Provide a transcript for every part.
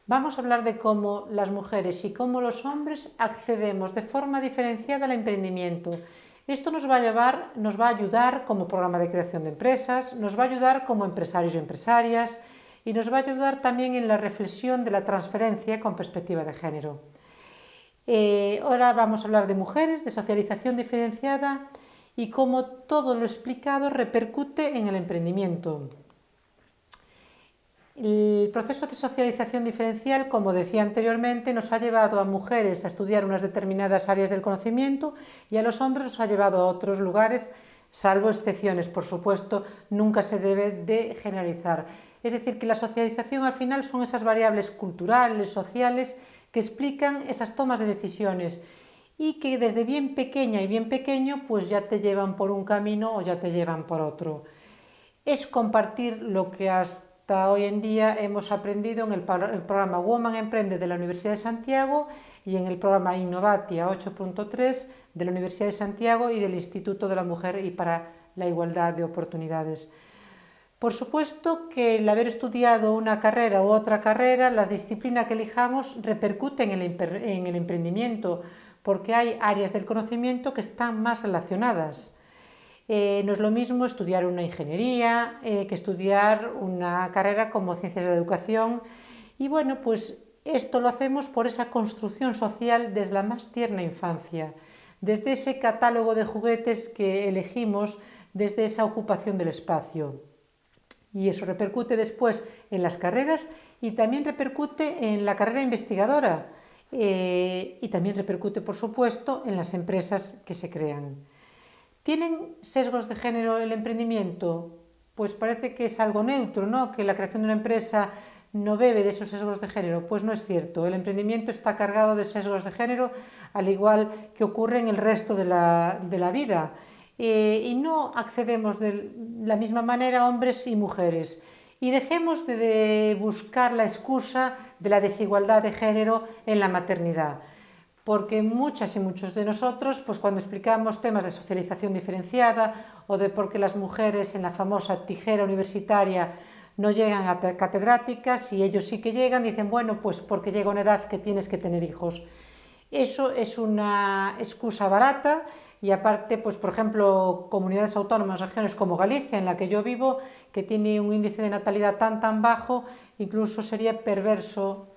Vamos a hablar de cómo las mujeres y cómo los hombres accedemos de forma diferenciada al emprendimiento. Esto nos va a ayudar como programa de creación de empresas, nos va a ayudar como empresarios y empresarias y nos va a ayudar también en la reflexión de la transferencia con perspectiva de género. Ahora vamos a hablar de mujeres, de socialización diferenciada y cómo todo lo explicado repercute en el emprendimiento. El proceso de socialización diferencial, como decía anteriormente, nos ha llevado a mujeres a estudiar unas determinadas áreas del conocimiento y a los hombres nos ha llevado a otros lugares, salvo excepciones, por supuesto, nunca se debe de generalizar. Es decir, que la socialización al final son esas variables culturales, sociales, que explican esas tomas de decisiones y que desde bien pequeña y bien pequeño pues ya te llevan por un camino o ya te llevan por otro. Es compartir lo que hasta hoy en día hemos aprendido en el programa Woman Emprende de la Universidad de Santiago y en el programa Innovatia 8.3 de la Universidad de Santiago y del Instituto de la Mujer y para la Igualdad de Oportunidades. Por supuesto que el haber estudiado una carrera u otra carrera, la disciplina que elijamos repercute en el emprendimiento, porque hay áreas del conocimiento que están más relacionadas. No es lo mismo estudiar una ingeniería que estudiar una carrera como Ciencias de la Educación. Y bueno, pues esto lo hacemos por esa construcción social desde la más tierna infancia, desde ese catálogo de juguetes que elegimos, desde esa ocupación del espacio. Y eso repercute después en las carreras y también repercute en la carrera investigadora y también repercute, por supuesto, en las empresas que se crean. ¿Tienen sesgos de género el emprendimiento? Pues parece que es algo neutro, ¿no? Que la creación de una empresa no bebe de esos sesgos de género. Pues no es cierto. El emprendimiento está cargado de sesgos de género, al igual que ocurre en el resto de la vida. Y no accedemos de la misma manera hombres y mujeres. Y dejemos de buscar la excusa de la desigualdad de género en la maternidad, porque muchas y muchos de nosotros, pues cuando explicamos temas de socialización diferenciada o de por qué las mujeres en la famosa tijera universitaria no llegan a catedráticas y ellos sí que llegan, dicen, bueno, pues porque llega una edad que tienes que tener hijos. Eso es una excusa barata y aparte, pues por ejemplo, comunidades autónomas, regiones como Galicia, en la que yo vivo, que tiene un índice de natalidad tan bajo, incluso sería perverso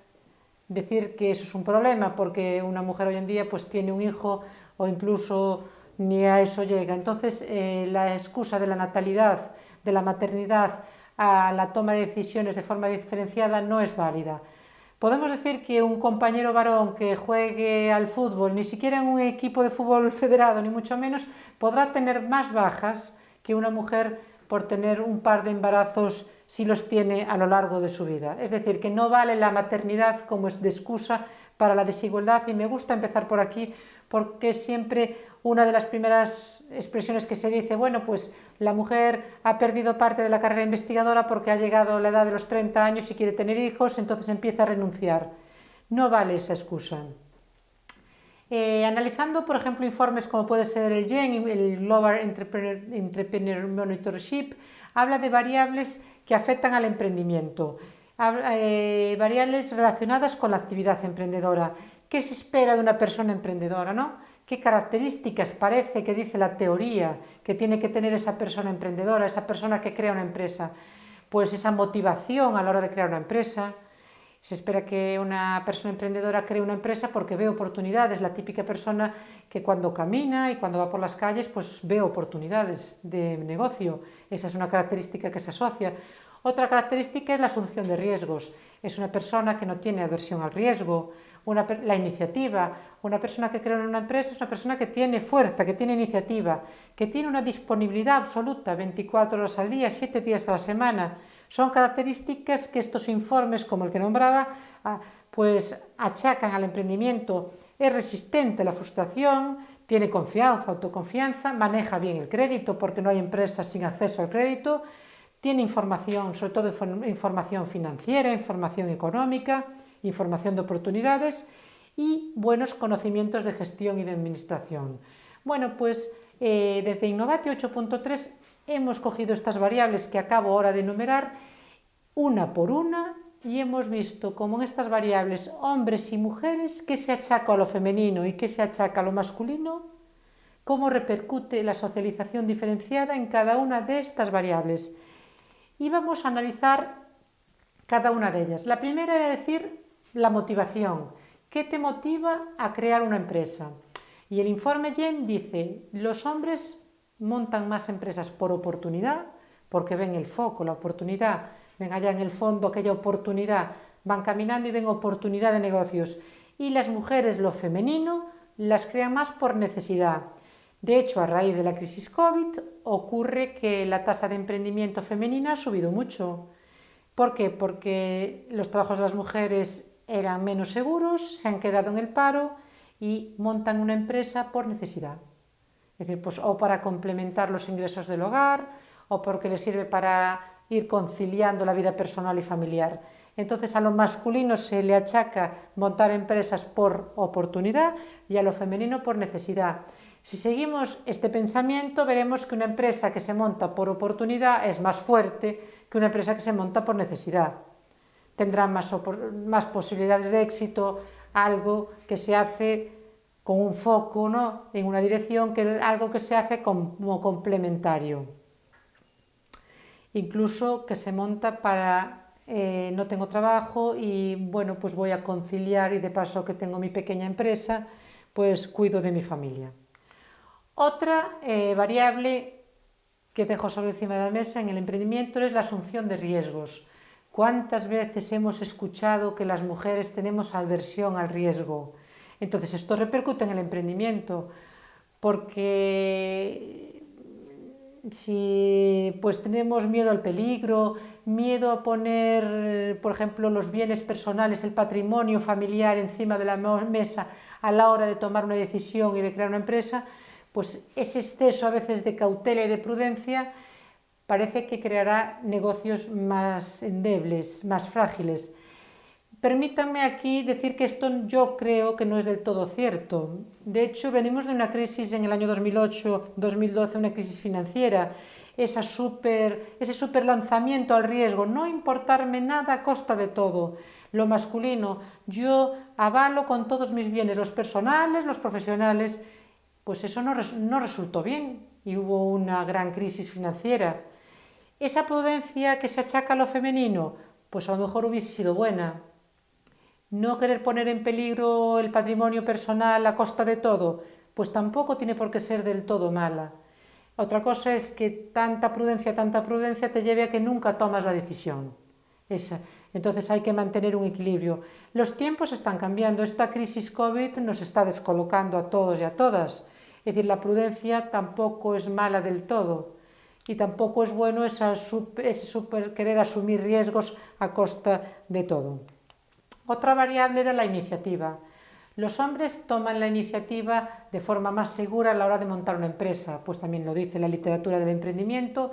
decir que eso es un problema, porque una mujer hoy en día pues tiene un hijo o incluso ni a eso llega. Entonces, la excusa de la natalidad, de la maternidad a la toma de decisiones de forma diferenciada no es válida. Podemos decir que un compañero varón que juegue al fútbol, ni siquiera en un equipo de fútbol federado, ni mucho menos, podrá tener más bajas que una mujer por tener un par de embarazos si los tiene a lo largo de su vida. Es decir, que no vale la maternidad como excusa para la desigualdad y me gusta empezar por aquí porque siempre una de las primeras expresiones que se dice, bueno, pues la mujer ha perdido parte de la carrera investigadora porque ha llegado a la edad de los 30 años y quiere tener hijos, entonces empieza a renunciar. No vale esa excusa. Analizando, por ejemplo, informes como puede ser el GEN, el Global Entrepreneur Monitorship, habla de variables que afectan al emprendimiento, variables relacionadas con la actividad emprendedora. ¿Qué se espera de una persona emprendedora, no? ¿Qué características parece que dice la teoría que tiene que tener esa persona emprendedora, esa persona que crea una empresa? Pues esa motivación a la hora de crear una empresa. Se espera que una persona emprendedora cree una empresa porque ve oportunidades, la típica persona que cuando camina y cuando va por las calles pues ve oportunidades de negocio. Esa es una característica que se asocia. Otra característica es la asunción de riesgos. Es una persona que no tiene aversión al riesgo. La iniciativa. Una persona que crea en una empresa es una persona que tiene fuerza, que tiene iniciativa, que tiene una disponibilidad absoluta 24 horas al día, 7 días a la semana. Son características que estos informes, como el que nombraba, pues achacan al emprendimiento. Es resistente a la frustración, tiene confianza, autoconfianza, maneja bien el crédito porque no hay empresas sin acceso al crédito, tiene información, sobre todo información financiera, información económica, información de oportunidades y buenos conocimientos de gestión y de administración. Bueno, pues desde Innovate 8.3 hemos cogido estas variables que acabo ahora de enumerar una por una y hemos visto como en estas variables hombres y mujeres qué se achaca a lo femenino y qué se achaca a lo masculino, cómo repercute la socialización diferenciada en cada una de estas variables. Y vamos a analizar cada una de ellas. La primera era decir la motivación. ¿Qué te motiva a crear una empresa? Y el informe GEM dice, los hombres montan más empresas por oportunidad, porque ven el foco, la oportunidad, ven allá en el fondo aquella oportunidad, van caminando y ven oportunidad de negocios. Y las mujeres, lo femenino, las crean más por necesidad. De hecho, a raíz de la crisis COVID, ocurre que la tasa de emprendimiento femenina ha subido mucho. ¿Por qué? Porque los trabajos de las mujeres eran menos seguros, se han quedado en el paro y montan una empresa por necesidad. Es decir, pues o para complementar los ingresos del hogar o porque les sirve para ir conciliando la vida personal y familiar. Entonces a lo masculino se le achaca montar empresas por oportunidad y a lo femenino por necesidad. Si seguimos este pensamiento, veremos que una empresa que se monta por oportunidad es más fuerte que una empresa que se monta por necesidad. Tendrá más posibilidades de éxito algo que se hace con un foco, ¿no?, en una dirección, que algo que se hace como complementario. Incluso que se monta para no tengo trabajo y bueno, pues voy a conciliar y de paso que tengo mi pequeña empresa, pues cuido de mi familia. Otra variable que dejo sobre encima de la mesa en el emprendimiento es la asunción de riesgos. ¿Cuántas veces hemos escuchado que las mujeres tenemos aversión al riesgo? Entonces esto repercute en el emprendimiento, porque si pues tenemos miedo al peligro, miedo a poner, por ejemplo, los bienes personales, el patrimonio familiar encima de la mesa a la hora de tomar una decisión y de crear una empresa, pues ese exceso a veces de cautela y de prudencia parece que creará negocios más endebles, más frágiles. Permítanme aquí decir que esto yo creo que no es del todo cierto. De hecho, venimos de una crisis en el año 2008-2012, una crisis financiera, ese super lanzamiento al riesgo, no importarme nada a costa de todo. Lo masculino, yo avalo con todos mis bienes, los personales, los profesionales, pues eso no resultó bien y hubo una gran crisis financiera. Esa prudencia que se achaca a lo femenino, pues a lo mejor hubiese sido buena. No querer poner en peligro el patrimonio personal a costa de todo, pues tampoco tiene por qué ser del todo mala. Otra cosa es que tanta prudencia te lleve a que nunca tomas la decisión. Entonces hay que mantener un equilibrio. Los tiempos están cambiando, esta crisis COVID nos está descolocando a todos y a todas. Es decir, la prudencia tampoco es mala del todo y tampoco es bueno ese querer asumir riesgos a costa de todo. Otra variable era la iniciativa. Los hombres toman la iniciativa de forma más segura a la hora de montar una empresa, pues también lo dice la literatura del emprendimiento,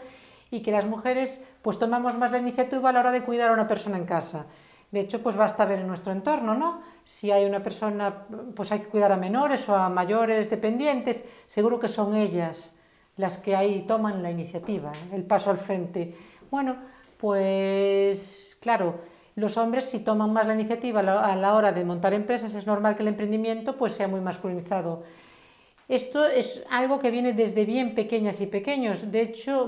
y que las mujeres pues tomamos más la iniciativa a la hora de cuidar a una persona en casa. De hecho, pues basta ver en nuestro entorno, ¿no? Si hay una persona, pues hay que cuidar a menores o a mayores dependientes, seguro que son ellas las que ahí toman la iniciativa, el paso al frente. Bueno, pues claro, los hombres si toman más la iniciativa a la hora de montar empresas, es normal que el emprendimiento pues sea muy masculinizado. Esto es algo que viene desde bien pequeñas y pequeños. De hecho,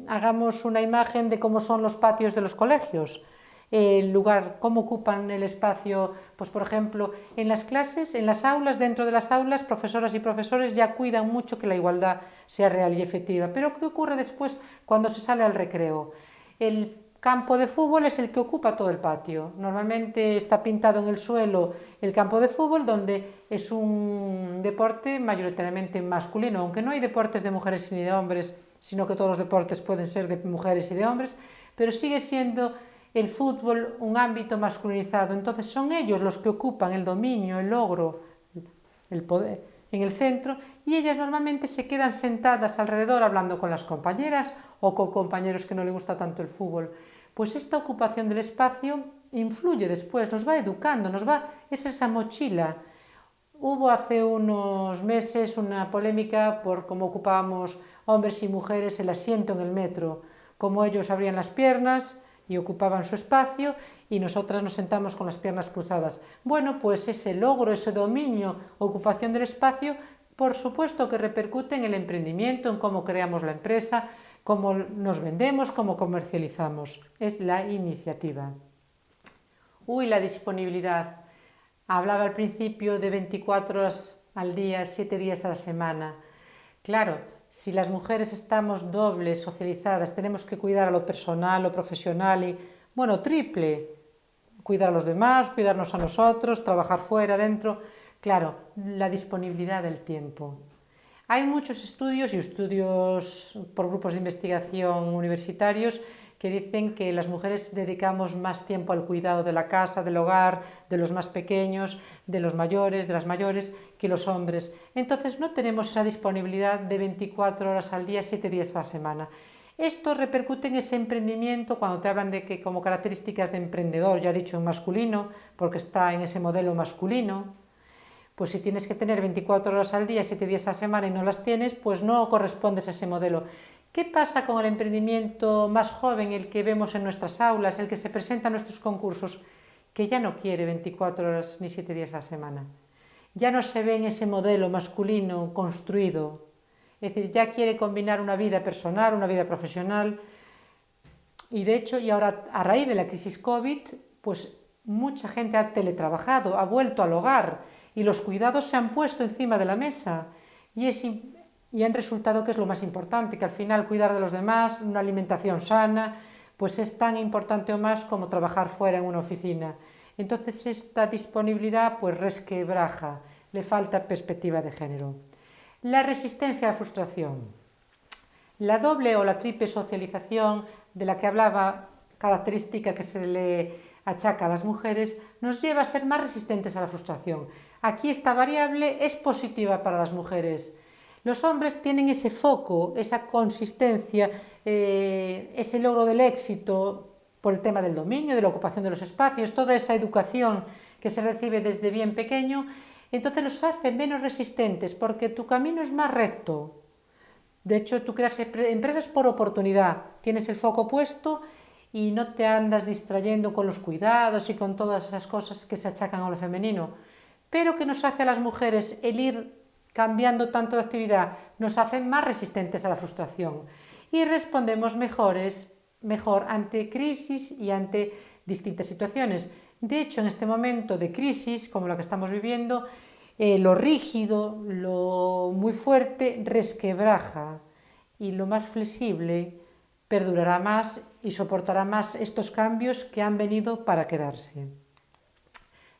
hagamos una imagen de cómo son los patios de los colegios. El lugar, cómo ocupan el espacio, pues por ejemplo, en las clases, en las aulas, dentro de las aulas, profesoras y profesores ya cuidan mucho que la igualdad sea real y efectiva. Pero ¿qué ocurre después cuando se sale al recreo? El campo de fútbol es el que ocupa todo el patio. Normalmente está pintado en el suelo el campo de fútbol, donde es un deporte mayoritariamente masculino, aunque no hay deportes de mujeres ni de hombres, sino que todos los deportes pueden ser de mujeres y de hombres, pero sigue siendo el fútbol un ámbito masculinizado. Entonces son ellos los que ocupan el dominio, el logro, el poder en el centro, y ellas normalmente se quedan sentadas alrededor hablando con las compañeras o con compañeros que no les gusta tanto el fútbol. Pues esta ocupación del espacio influye después, nos va educando, es esa mochila. Hubo hace unos meses una polémica por cómo ocupábamos hombres y mujeres el asiento en el metro, cómo ellos abrían las piernas y ocupaban su espacio y nosotras nos sentamos con las piernas cruzadas. Bueno, pues ese logro, ese dominio, ocupación del espacio, por supuesto que repercute en el emprendimiento, en cómo creamos la empresa, cómo nos vendemos, cómo comercializamos. Es la iniciativa. La disponibilidad. Hablaba al principio de 24 horas al día, 7 días a la semana. Claro, si las mujeres estamos dobles, socializadas, tenemos que cuidar a lo personal, lo profesional y, bueno, triple. Cuidar a los demás, cuidarnos a nosotros, trabajar fuera, dentro. Claro, la disponibilidad del tiempo. Hay muchos estudios y estudios por grupos de investigación universitarios que dicen que las mujeres dedicamos más tiempo al cuidado de la casa, del hogar, de los más pequeños, de los mayores, de las mayores, que los hombres. Entonces no tenemos esa disponibilidad de 24 horas al día, 7 días a la semana. Esto repercute en ese emprendimiento cuando te hablan de que como características de emprendedor, ya he dicho en masculino, porque está en ese modelo masculino. Pues si tienes que tener 24 horas al día, 7 días a la semana y no las tienes, pues no correspondes a ese modelo. ¿Qué pasa con el emprendimiento más joven, el que vemos en nuestras aulas, el que se presenta en nuestros concursos? Que ya no quiere 24 horas ni 7 días a la semana. Ya no se ve en ese modelo masculino construido. Es decir, ya quiere combinar una vida personal, una vida profesional. Y de hecho, y ahora a raíz de la crisis COVID, pues mucha gente ha teletrabajado, ha vuelto al hogar y los cuidados se han puesto encima de la mesa y han resultado que es lo más importante, que al final cuidar de los demás, una alimentación sana, pues es tan importante o más como trabajar fuera en una oficina. Entonces esta disponibilidad pues resquebraja, le falta perspectiva de género. La resistencia a la frustración. La doble o la triple socialización de la que hablaba, característica que se le achaca a las mujeres, nos lleva a ser más resistentes a la frustración. Aquí esta variable es positiva para las mujeres. Los hombres tienen ese foco, esa consistencia, ese logro del éxito por el tema del dominio, de la ocupación de los espacios, toda esa educación que se recibe desde bien pequeño, entonces los hace menos resistentes porque tu camino es más recto. De hecho, tú creas empresas por oportunidad, tienes el foco puesto y no te andas distrayendo con los cuidados y con todas esas cosas que se achacan a lo femenino. Pero que nos hace a las mujeres el ir cambiando tanto de actividad, nos hace más resistentes a la frustración y respondemos mejor ante crisis y ante distintas situaciones. De hecho, en este momento de crisis, como la que estamos viviendo, lo rígido, lo muy fuerte, resquebraja y lo más flexible perdurará más y soportará más estos cambios que han venido para quedarse.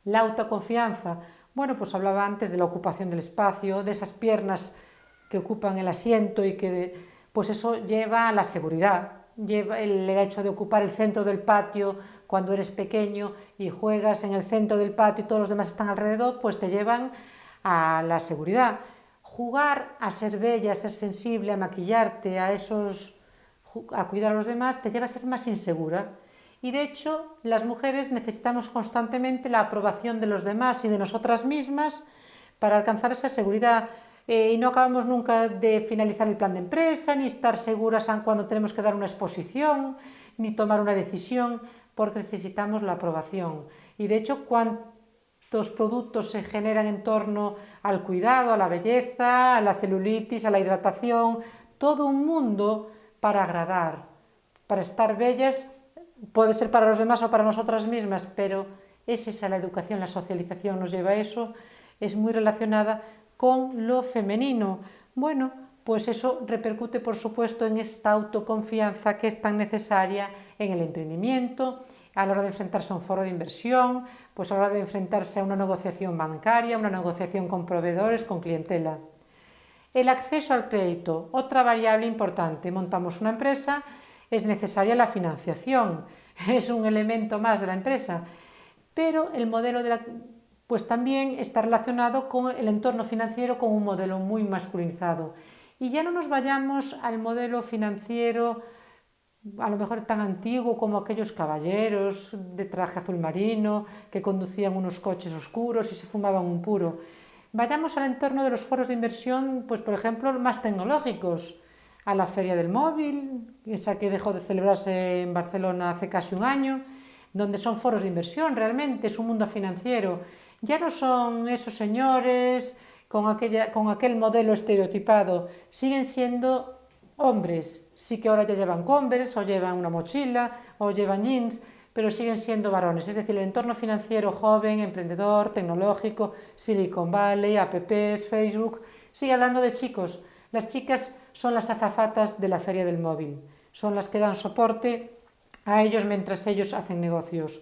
La autoconfianza. Bueno, pues hablaba antes de la ocupación del espacio, de esas piernas que ocupan el asiento y que pues eso lleva a la seguridad, lleva el hecho de ocupar el centro del patio cuando eres pequeño y juegas en el centro del patio y todos los demás están alrededor, pues te llevan a la seguridad. Jugar a ser bella, a ser sensible, a maquillarte, a cuidar a los demás, te lleva a ser más insegura. Y de hecho, las mujeres necesitamos constantemente la aprobación de los demás y de nosotras mismas para alcanzar esa seguridad. Y no acabamos nunca de finalizar el plan de empresa, ni estar seguras cuando tenemos que dar una exposición, ni tomar una decisión, porque necesitamos la aprobación. Y de hecho, cuántos productos se generan en torno al cuidado, a la belleza, a la celulitis, a la hidratación, todo un mundo para agradar, para estar bellas. Puede ser para los demás o para nosotras mismas, pero es esa la educación, la socialización nos lleva a eso, es muy relacionada con lo femenino. Bueno, pues eso repercute, por supuesto, en esta autoconfianza que es tan necesaria en el emprendimiento, a la hora de enfrentarse a un foro de inversión, pues a la hora de enfrentarse a una negociación bancaria, una negociación con proveedores, con clientela. El acceso al crédito, otra variable importante. Montamos una empresa, es necesaria la financiación, es un elemento más de la empresa, pero el modelo pues también está relacionado con el entorno financiero con un modelo muy masculinizado. Y ya no nos vayamos al modelo financiero a lo mejor tan antiguo como aquellos caballeros de traje azul marino que conducían unos coches oscuros y se fumaban un puro. Vayamos al entorno de los foros de inversión, pues por ejemplo, más tecnológicos. a la Feria del Móvil, esa que dejó de celebrarse en Barcelona hace casi un año, donde son foros de inversión, realmente es un mundo financiero. Ya no son esos señores con aquel modelo estereotipado, siguen siendo hombres. Sí que ahora ya llevan Converse, o llevan una mochila, o llevan jeans, pero siguen siendo varones. Es decir, el entorno financiero joven, emprendedor, tecnológico, Silicon Valley, apps, Facebook, sigue hablando de chicos. Las chicas son las azafatas de la Feria del Móvil, son las que dan soporte a ellos mientras ellos hacen negocios.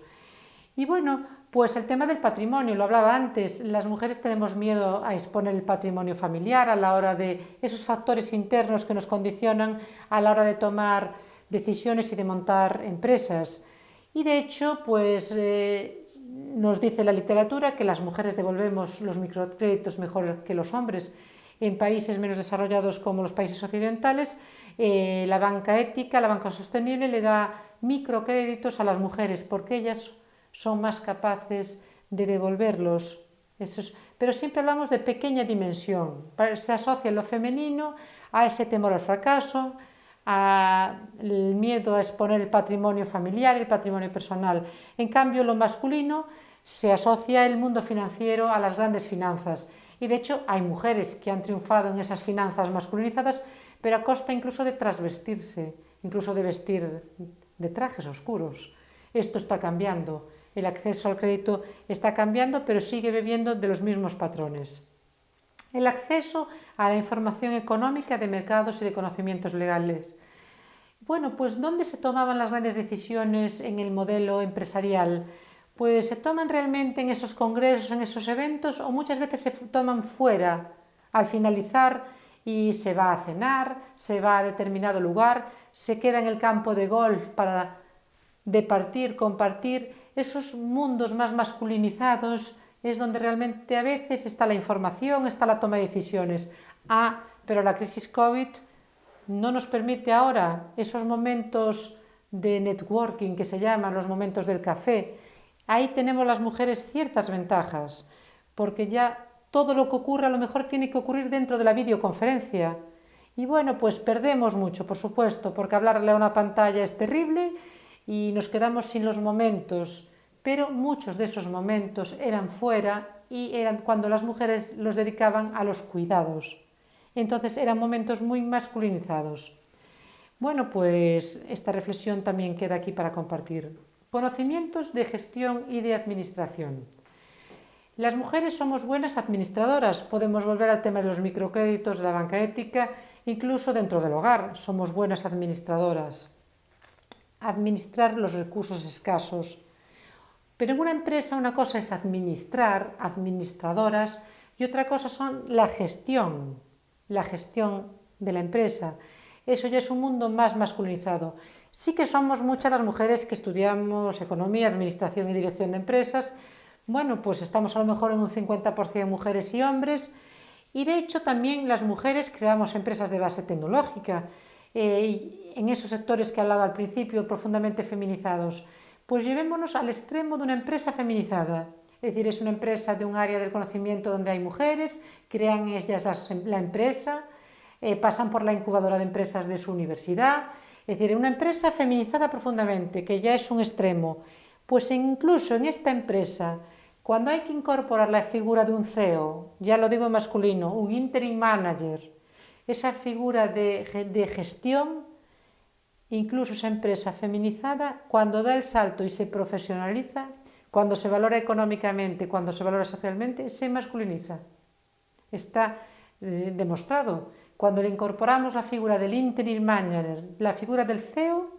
Y bueno, pues el tema del patrimonio, lo hablaba antes, las mujeres tenemos miedo a exponer el patrimonio familiar a la hora de esos factores internos que nos condicionan a la hora de tomar decisiones y de montar empresas. Y de hecho, pues nos dice la literatura que las mujeres devolvemos los microcréditos mejor que los hombres. En países menos desarrollados como los países occidentales, la banca ética, la banca sostenible le da microcréditos a las mujeres porque ellas son más capaces de devolverlos. Pero siempre hablamos de pequeña dimensión. Se asocia lo femenino a ese temor al fracaso, al miedo a exponer el patrimonio familiar, el patrimonio personal. En cambio, lo masculino se asocia el mundo financiero a las grandes finanzas. Y de hecho hay mujeres que han triunfado en esas finanzas masculinizadas, pero a costa incluso de trasvestirse, incluso de vestir de trajes oscuros. Esto está cambiando. El acceso al crédito está cambiando, pero sigue bebiendo de los mismos patrones. El acceso a la información económica de mercados y de conocimientos legales. Bueno, pues ¿dónde se tomaban las grandes decisiones en el modelo empresarial? Pues se toman realmente en esos congresos, en esos eventos, o muchas veces se toman fuera al finalizar y se va a cenar, se va a determinado lugar, se queda en el campo de golf para departir, compartir. Esos mundos más masculinizados es donde realmente a veces está la información, está la toma de decisiones. Pero la crisis COVID no nos permite ahora esos momentos de networking que se llaman los momentos del café. Ahí tenemos las mujeres ciertas ventajas, porque ya todo lo que ocurre a lo mejor tiene que ocurrir dentro de la videoconferencia. Y bueno, pues perdemos mucho, por supuesto, porque hablarle a una pantalla es terrible y nos quedamos sin los momentos, pero muchos de esos momentos eran fuera y eran cuando las mujeres los dedicaban a los cuidados. Entonces eran momentos muy masculinizados. Bueno, pues esta reflexión también queda aquí para compartir. Conocimientos de gestión y de administración. Las mujeres somos buenas administradoras. Podemos volver al tema de los microcréditos, de la banca ética, incluso dentro del hogar. Somos buenas administradoras. Administrar los recursos escasos. Pero en una empresa una cosa es administrar, administradoras, y otra cosa son la gestión de la empresa. Eso ya es un mundo más masculinizado. Sí que somos muchas las mujeres que estudiamos economía, administración y dirección de empresas. Bueno, pues estamos a lo mejor en un 50% mujeres y hombres. Y de hecho también las mujeres creamos empresas de base tecnológica, en esos sectores que hablaba al principio, profundamente feminizados. Pues llevémonos al extremo de una empresa feminizada. Es decir, es una empresa de un área del conocimiento donde hay mujeres, crean ellas la empresa, pasan por la incubadora de empresas de su universidad. Es decir, una empresa feminizada profundamente, que ya es un extremo. Pues incluso en esta empresa, cuando hay que incorporar la figura de un CEO, ya lo digo en masculino, un interim manager, esa figura de gestión, incluso esa empresa feminizada, cuando da el salto y se profesionaliza, cuando se valora económicamente, cuando se valora socialmente, se masculiniza. Está demostrado. Cuando le incorporamos la figura del interim manager, la figura del CEO,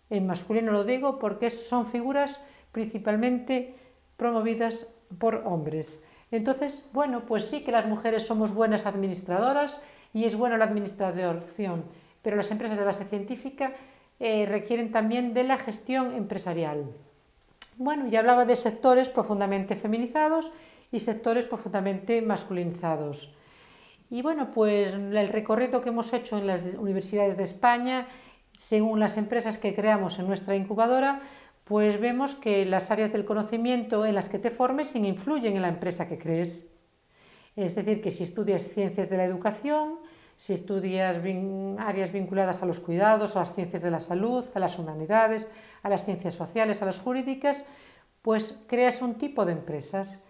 en masculino lo digo porque son figuras principalmente promovidas por hombres. Entonces, bueno, pues sí que las mujeres somos buenas administradoras y es buena la administración, pero las empresas de base científica requieren también de la gestión empresarial. Bueno, ya hablaba de sectores profundamente feminizados y sectores profundamente masculinizados. Y bueno, pues el recorrido que hemos hecho en las universidades de España, según las empresas que creamos en nuestra incubadora, pues vemos que las áreas del conocimiento en las que te formes influyen en la empresa que crees. Es decir, que si estudias ciencias de la educación, si estudias áreas vinculadas a los cuidados, a las ciencias de la salud, a las humanidades, a las ciencias sociales, a las jurídicas, pues creas un tipo de empresas.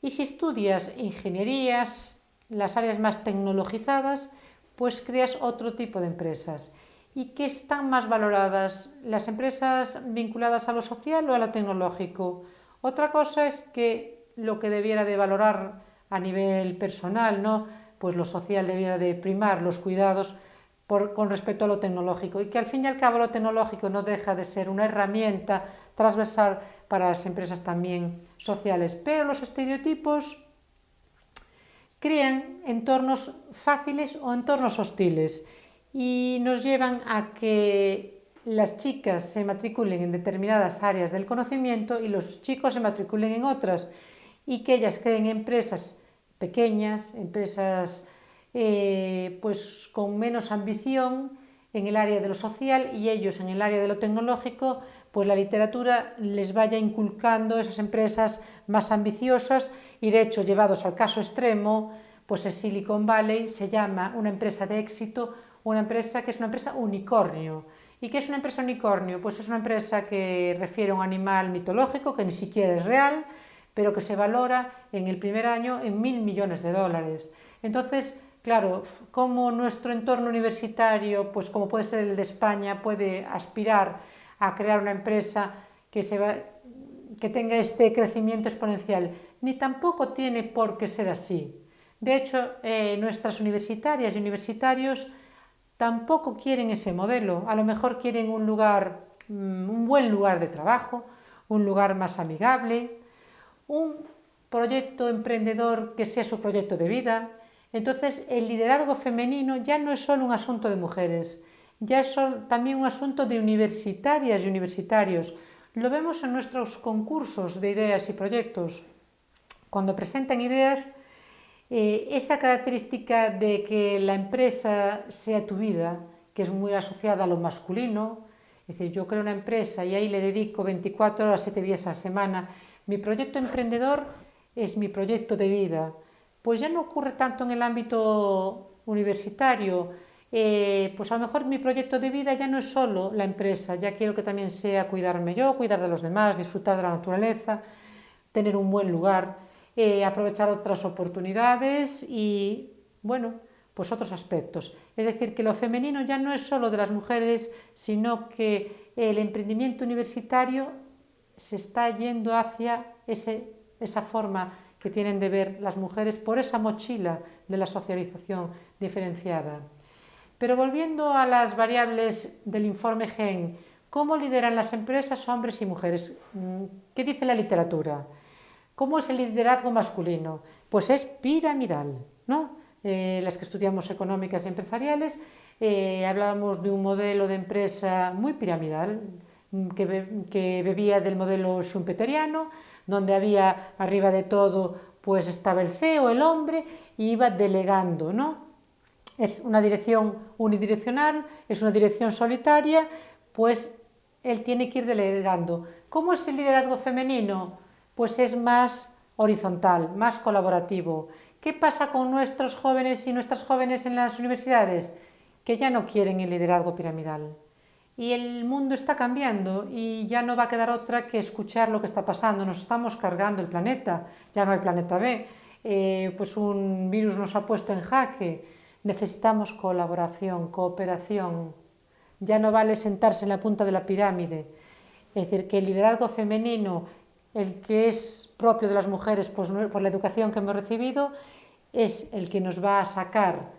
Y si estudias ingenierías, las áreas más tecnologizadas, pues creas otro tipo de empresas. ¿Y qué están más valoradas? ¿Las empresas vinculadas a lo social o a lo tecnológico? Otra cosa es que lo que debiera de valorar a nivel personal, ¿no? Pues lo social debiera de primar los cuidados con respecto a lo tecnológico, y que al fin y al cabo lo tecnológico no deja de ser una herramienta transversal para las empresas también sociales. Pero los estereotipos crean entornos fáciles o entornos hostiles y nos llevan a que las chicas se matriculen en determinadas áreas del conocimiento y los chicos se matriculen en otras, y que ellas creen empresas pequeñas, empresas pues con menos ambición en el área de lo social, y ellos en el área de lo tecnológico, pues la literatura les vaya inculcando esas empresas más ambiciosas. Y de hecho, llevados al caso extremo, pues el Silicon Valley se llama una empresa de éxito, una empresa que es una empresa unicornio. ¿Y qué es una empresa unicornio? Pues es una empresa que refiere a un animal mitológico que ni siquiera es real, pero que se valora en el primer año en 1.000 millones de dólares. Entonces, claro, cómo nuestro entorno universitario, pues como puede ser el de España, puede aspirar a crear una empresa que tenga este crecimiento exponencial. Ni tampoco tiene por qué ser así. De hecho, nuestras universitarias y universitarios tampoco quieren ese modelo. A lo mejor quieren un buen lugar de trabajo, un lugar más amigable, un proyecto emprendedor que sea su proyecto de vida. Entonces, el liderazgo femenino ya no es solo un asunto de mujeres, ya es también un asunto de universitarias y universitarios. Lo vemos en nuestros concursos de ideas y proyectos. Cuando presentan ideas, esa característica de que la empresa sea tu vida, que es muy asociada a lo masculino, es decir, yo creo una empresa y ahí le dedico 24 horas, 7 días a la semana. Mi proyecto emprendedor es mi proyecto de vida. Pues ya no ocurre tanto en el ámbito universitario. Pues a lo mejor mi proyecto de vida ya no es solo la empresa, ya quiero que también sea cuidarme yo, cuidar de los demás, disfrutar de la naturaleza, tener un buen lugar, aprovechar otras oportunidades y, bueno, pues otros aspectos. Es decir, que lo femenino ya no es solo de las mujeres, sino que el emprendimiento universitario se está yendo hacia esa forma que tienen de ver las mujeres por esa mochila de la socialización diferenciada. Pero volviendo a las variables del informe GEN, ¿cómo lideran las empresas hombres y mujeres? ¿Qué dice la literatura? ¿Cómo es el liderazgo masculino? Pues es piramidal, ¿no? Las que estudiamos económicas y empresariales, hablábamos de un modelo de empresa muy piramidal, que bebía del modelo schumpeteriano, donde había arriba de todo, pues estaba el CEO, el hombre, y iba delegando, ¿no? Es una dirección unidireccional, es una dirección solitaria, pues él tiene que ir delegando. ¿Cómo es el liderazgo femenino? Pues es más horizontal, más colaborativo. ¿Qué pasa con nuestros jóvenes y nuestras jóvenes en las universidades? Que ya no quieren el liderazgo piramidal. Y el mundo está cambiando y ya no va a quedar otra que escuchar lo que está pasando. Nos estamos cargando el planeta, ya no hay planeta B. Pues un virus nos ha puesto en jaque. Necesitamos colaboración, cooperación. Ya no vale sentarse en la punta de la pirámide. Es decir, que el liderazgo femenino, el que es propio de las mujeres pues, por la educación que hemos recibido, es el que nos va a sacar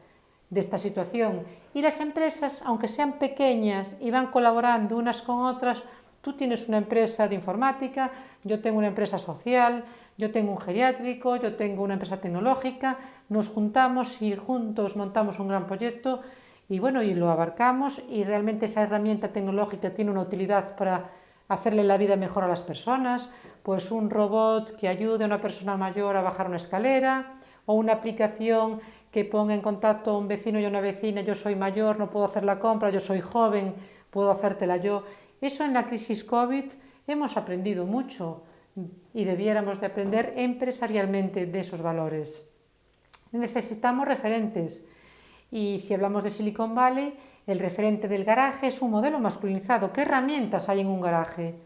de esta situación. Y las empresas, aunque sean pequeñas y van colaborando unas con otras, tú tienes una empresa de informática, yo tengo una empresa social, yo tengo un geriátrico, yo tengo una empresa tecnológica, nos juntamos y juntos montamos un gran proyecto y bueno, y lo abarcamos, y realmente esa herramienta tecnológica tiene una utilidad para hacerle la vida mejor a las personas, pues un robot que ayude a una persona mayor a bajar una escalera, o una aplicación que ponga en contacto a un vecino y a una vecina: yo soy mayor, no puedo hacer la compra, yo soy joven, puedo hacértela yo. Eso en la crisis COVID hemos aprendido mucho y debiéramos de aprender empresarialmente de esos valores. Necesitamos referentes Y si hablamos de Silicon Valley, el referente del garaje es un modelo masculinizado. ¿Qué herramientas hay en un garaje?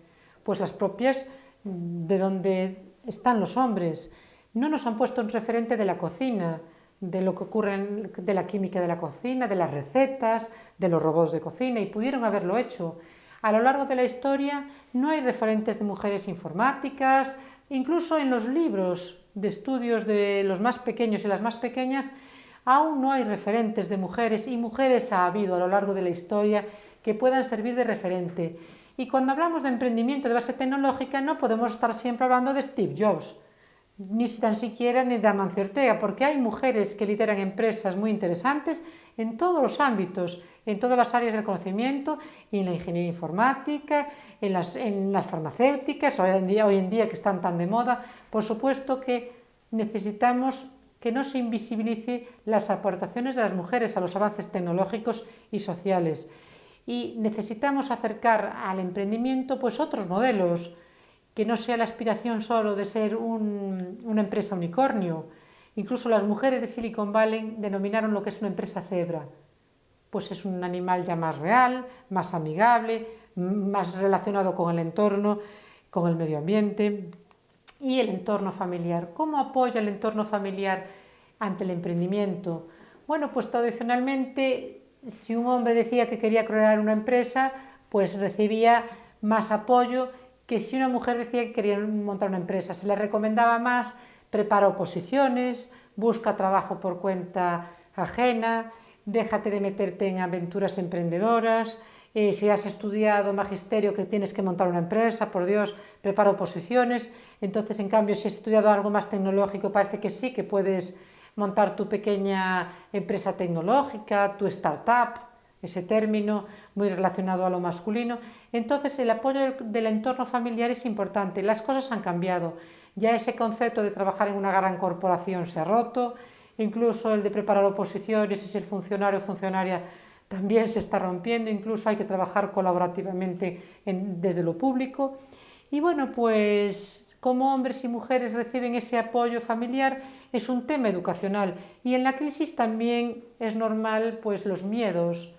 Pues las propias de donde están los hombres. No nos han puesto un referente de la cocina, de lo que ocurre de la química de la cocina, de las recetas, de los robots de cocina, y pudieron haberlo hecho. A lo largo de la historia no hay referentes de mujeres informáticas, incluso en los libros de estudios de los más pequeños y las más pequeñas, aún no hay referentes de mujeres, y mujeres ha habido a lo largo de la historia que puedan servir de referente. Y cuando hablamos de emprendimiento de base tecnológica no podemos estar siempre hablando de Steve Jobs, ni tan siquiera ni de Amancio Ortega, porque hay mujeres que lideran empresas muy interesantes en todos los ámbitos, en todas las áreas del conocimiento, y en la ingeniería informática, en las farmacéuticas, hoy en día que están tan de moda. Por supuesto que necesitamos que no se invisibilice las aportaciones de las mujeres a los avances tecnológicos y sociales. Y necesitamos acercar al emprendimiento pues otros modelos, que no sea la aspiración solo de ser una empresa unicornio. Incluso las mujeres de Silicon Valley denominaron lo que es una empresa cebra. Pues es un animal ya más real, más amigable, más relacionado con el entorno, con el medio ambiente. Y el entorno familiar. ¿Cómo apoya el entorno familiar ante el emprendimiento? Bueno, pues tradicionalmente, si un hombre decía que quería crear una empresa, pues recibía más apoyo que si una mujer decía que quería montar una empresa. Se le recomendaba más: prepara oposiciones, busca trabajo por cuenta ajena, déjate de meterte en aventuras emprendedoras, si has estudiado magisterio que tienes que montar una empresa, por Dios, prepara oposiciones. Entonces, en cambio, si has estudiado algo más tecnológico, parece que sí, que puedes montar tu pequeña empresa tecnológica, tu startup, ese término muy relacionado a lo masculino. Entonces, el apoyo del entorno familiar es importante. Las cosas han cambiado. Ya ese concepto de trabajar en una gran corporación se ha roto, incluso el de preparar oposiciones y ser funcionario o funcionaria también se está rompiendo, incluso hay que trabajar colaborativamente desde lo público. Y bueno, pues cómo hombres y mujeres reciben ese apoyo familiar es un tema educacional, y en la crisis también es normal pues los miedos,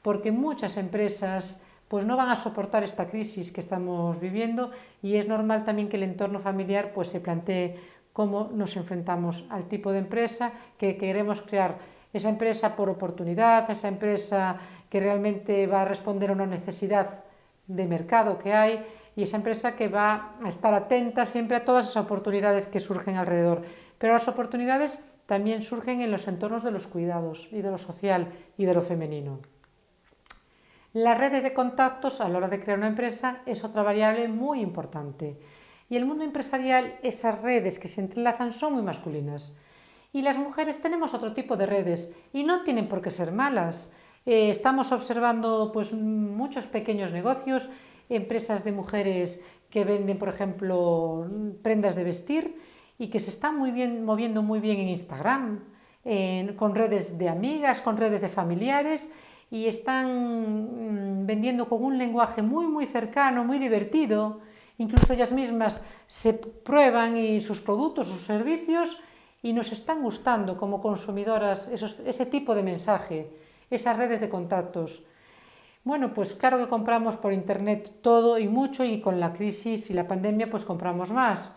porque muchas empresas pues no van a soportar esta crisis que estamos viviendo, y es normal también que el entorno familiar pues se plantee cómo nos enfrentamos al tipo de empresa que queremos crear. Esa empresa por oportunidad, esa empresa que realmente va a responder a una necesidad de mercado que hay, y esa empresa que va a estar atenta siempre a todas esas oportunidades que surgen alrededor. Pero las oportunidades también surgen en los entornos de los cuidados y de lo social y de lo femenino. Las redes de contactos a la hora de crear una empresa es otra variable muy importante. Y el mundo empresarial, esas redes que se entrelazan son muy masculinas. Y las mujeres tenemos otro tipo de redes, y no tienen por qué ser malas. Estamos observando pues muchos pequeños negocios, empresas de mujeres que venden, por ejemplo, prendas de vestir, y que se están moviendo muy bien en Instagram, con redes de amigas, con redes de familiares, y están vendiendo con un lenguaje muy cercano, muy divertido. Incluso ellas mismas se prueban y sus productos, sus servicios, y nos están gustando como consumidoras ese tipo de mensaje, esas redes de contactos. Bueno, pues claro que compramos por internet todo y mucho, y con la crisis y la pandemia pues compramos más.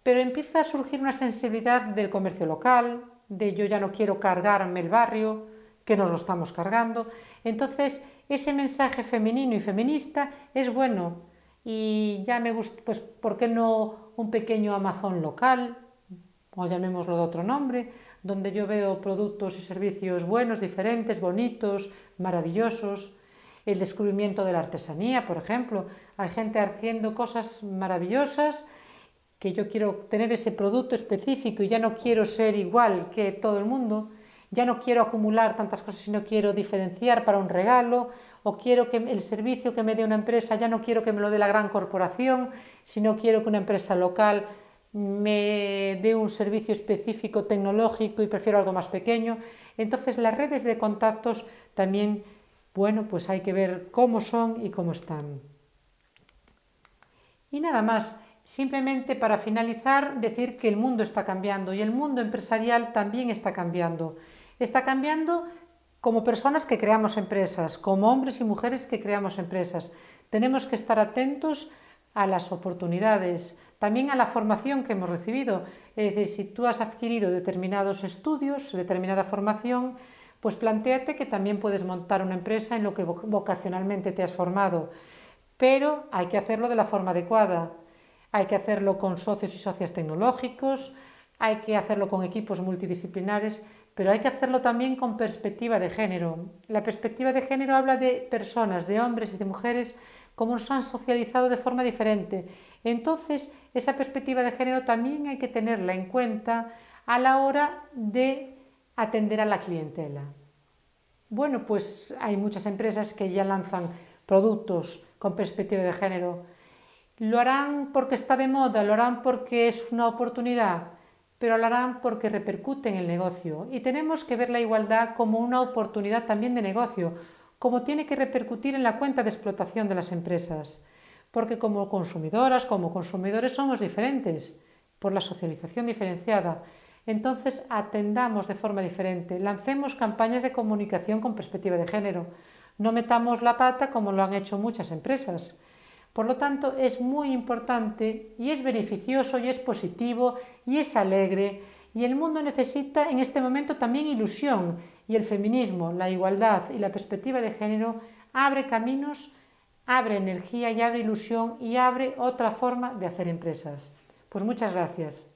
Pero empieza a surgir una sensibilidad del comercio local, de yo ya no quiero cargarme el barrio, que nos lo estamos cargando. Entonces, ese mensaje femenino y feminista es bueno, y ya me gusta, pues, ¿por qué no un pequeño Amazon local? O llamémoslo de otro nombre, donde yo veo productos y servicios buenos, diferentes, bonitos, maravillosos. El descubrimiento de la artesanía, por ejemplo. Hay gente haciendo cosas maravillosas, que yo quiero tener ese producto específico y ya no quiero ser igual que todo el mundo, ya no quiero acumular tantas cosas, sino quiero diferenciar para un regalo, o quiero que el servicio que me dé una empresa ya no quiero que me lo dé la gran corporación, sino quiero que una empresa local me dé un servicio específico tecnológico y prefiero algo más pequeño. Entonces las redes de contactos también, bueno, pues hay que ver cómo son y cómo están. Y nada más, simplemente para finalizar decir que el mundo está cambiando, y el mundo empresarial también está cambiando. Está cambiando como personas que creamos empresas, como hombres y mujeres que creamos empresas. Tenemos que estar atentos a las oportunidades, también a la formación que hemos recibido. Es decir, si tú has adquirido determinados estudios, determinada formación, pues plantéate que también puedes montar una empresa en lo que vocacionalmente te has formado, pero hay que hacerlo de la forma adecuada. Hay que hacerlo con socios y socias tecnológicos, hay que hacerlo con equipos multidisciplinares, pero hay que hacerlo también con perspectiva de género. La perspectiva de género habla de personas, de hombres y de mujeres, cómo nos han socializado de forma diferente. Entonces, esa perspectiva de género también hay que tenerla en cuenta a la hora de atender a la clientela. Bueno, pues hay muchas empresas que ya lanzan productos con perspectiva de género. ¿Lo harán porque está de moda? ¿Lo harán porque es una oportunidad? Pero lo harán porque repercute en el negocio. Y tenemos que ver la igualdad como una oportunidad también de negocio, como tiene que repercutir en la cuenta de explotación de las empresas. Porque como consumidoras, como consumidores somos diferentes, por la socialización diferenciada. Entonces atendamos de forma diferente, lancemos campañas de comunicación con perspectiva de género. No metamos la pata como lo han hecho muchas empresas. Por lo tanto, es muy importante y es beneficioso y es positivo y es alegre, y el mundo necesita en este momento también ilusión, y el feminismo, la igualdad y la perspectiva de género abre caminos, abre energía y abre ilusión y abre otra forma de hacer empresas. Pues muchas gracias.